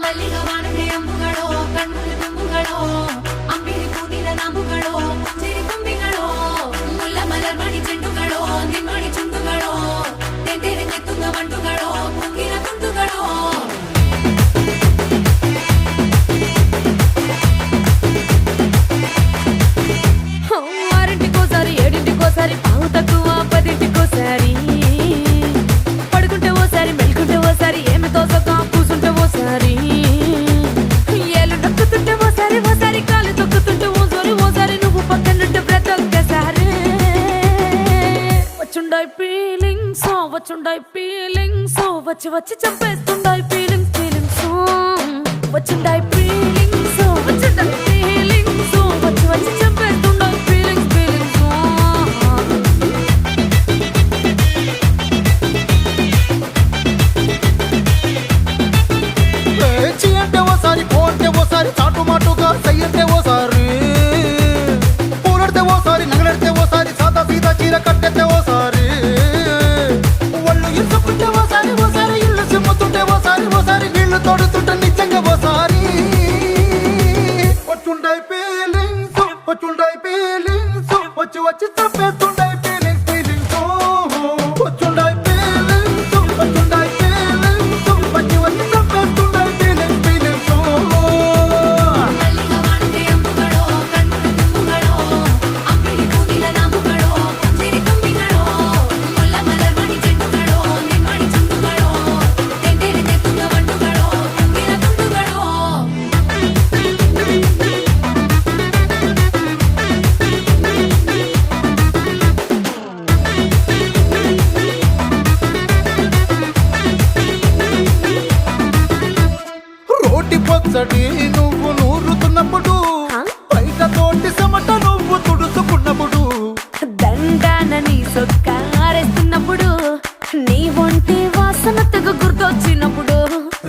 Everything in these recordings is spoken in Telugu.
ಮಲ್ಲಿಗ ವಾಣದೆ ಅಂಬುಗಳೋ ಕಣ್ಣುಗಳ ತುಂಬುಗಳೋ ಅಂಬಿರಿ ಕೂದಿನ ನಂಬುಗಳೋ ಸಿರಿ ತುಂಬಿಗಳೋ ಮುಲ್ಲ ಮಲರ್ಮಣಿ ಚೆಂಡುಗಳೋ ನಿಮ್ಮಣಿ ಚುಂಡುಗಳೋ ತೆಂದೆರೆ ತೆತ್ತುಂಗ ಬಂಡುಗಳೋ ಕುಂಗಿನ ತುಂಡುಗಳೋ ఆరింటికోసారి ఏడింటికోసారి పావు తక్కువ పదింటికోసారి పడుకుంటే ఓసారి మెలుకుంటే ఓసారి ఏమి తోసక కూసుంటే ఓసారి ఏళ్ళు నొక్కుతుంటే ఓసారి ఓసారి కాలు తొక్కుతుంటే ఓసారి ఓసారి నువ్వు పక్కనుంటే బ్రతొక్కసారి వచ్చుండాయి ఫీలింగ్స్ వచ్చి వచ్చి చంపేస్తుండాయి ఫీలింగ్స్ వచ్చుండాయి ఫీలింగ్స్ వచ్చుండాయి ఫీలింగ్స్ వచ్చి వచ్చి చంపేస్తుండాయి ఫీలింగ్స్ అంటే ఓసారి పోంటే ఓసారి చాటు మాటుగా సయ్యంటే ఓసారి పూలడితే ఓసారి నగలడితే ఓసారి సాదా సీదా చీర కట్టెతే ఓసారి ఒళ్ళు ఇసుకుంటే ఓసారి ఓసారి ఇల్లు సిమ్ముతుంటే ఓసారి ఓసారి నీళ్లు తోడుతుంటే నిజంగా ఓసారి వచ్చుండాయి ఫీలింగ్స్ వచ్చి వచ్చి తప్పేస్తుండాయి ఫీలింగ్స్ వచ్చుండాయి ఫీలింగ్స్ వచ్చి వచ్చి తప్పేస్తుండాయి ఫీలింగ్స్ ಮಲ್ಲಿಗ ವಾಣದೆ ಅಂಬುಗಳೋ ಕಣ್ಣುಗಳ ತುಂಬುಗಳೋ ಅಂಬಿರಿ ಕೂದಿನ ನಂಬುಗಳೋ ಸಿರಿ ತುಂಬಿಗಳೋ ಮುಲ್ಲ ಮಲರ್ಮಣಿ ಚೆಂಡುಗಳೋ ನಿಮ್ಮಣಿ ಚುಂಡುಗಳೋ ತೆಂದೆರೆ ತೆತ್ತುಂಗ ಬಂಡುಗಳೋ ಕುಂಗಿನ ತುಂಡುಗಳೋ రోటి పచ్చడి నువ్వు నూరుతున్నప్పుడు బయట తోటి సమట నువ్వు తుడుచుకున్నప్పుడు దండాన నీ సొక్కారేస్తున్నప్పుడు నీ ఒంటి వాసన తెగ గుర్తొచ్చినప్పుడు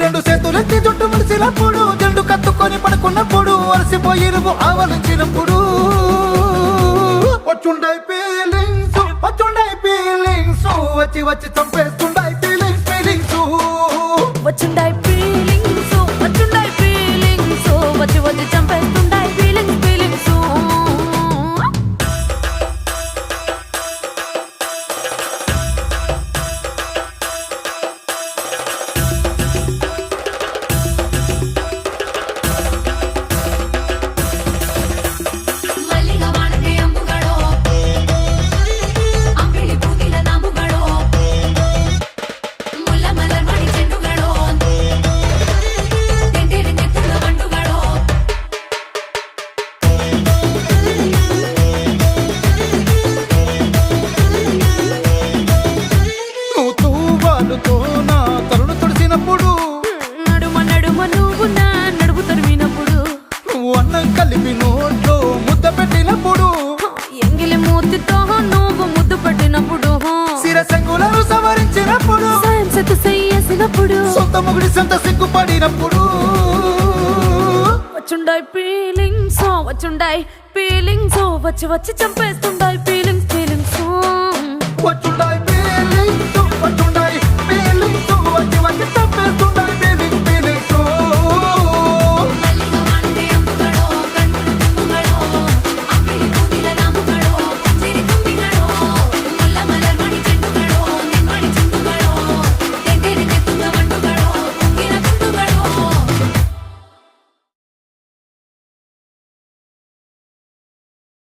రెండు చేతులెత్తి జుట్టు ముడిసినప్పుడు జండు కత్తుకొని పడుకున్నప్పుడు అలసిపోయి నువ్వు ఆవలించినప్పుడు వచ్చుండాయి ఫీలింగ్స్ వచ్చి వచ్చి చంపేస్తుండాయి ఫీలింగ్స్ వచ్చుండాయి ఫీలింగ్స్ వచ్చి వచ్చి చంపేస్తుండాయి ఫీలింగ్స్ ಮಲ್ಲಿಗ ವಾಣದೆ ಅಂಬುಗಳೋ ಅಂಬಿಳಿ ಕೂದಿನ ನಂಬುಗಳೋ ಮುಲ್ಲ ಮಲರ್ಮಣಿ ಚೆಂಡುಗಳೋ ತೆಂದೆರೆ ತೆತ್ತುಂಗ ಬಂಡುಗಳೋ నువ్వు తూవాలుతో నా తరుణు తుడిసినప్పుడు నడుమ నడుమ నువ్వు నా నడుపు తరిమినప్పుడు నువ్వు అన్నం కలిపి నోట్లో ముద్ద పెట్టినప్పుడు ఎంగిలి మూతితో నువ్వు ముద్దు పెట్టినప్పుడు శిరసంగులను సవరించినప్పుడు సాయం సెత్తు చెయ్యేసినప్పుడు సొంత మొగుడి సొంత సిగ్గుపడినప్పుడు వచ్చుండాయి ఫీలింగ్స్ వచ్చి వచ్చి చంపేస్తుండాయి ఫీలింగ్స్ వచ్చుండాయి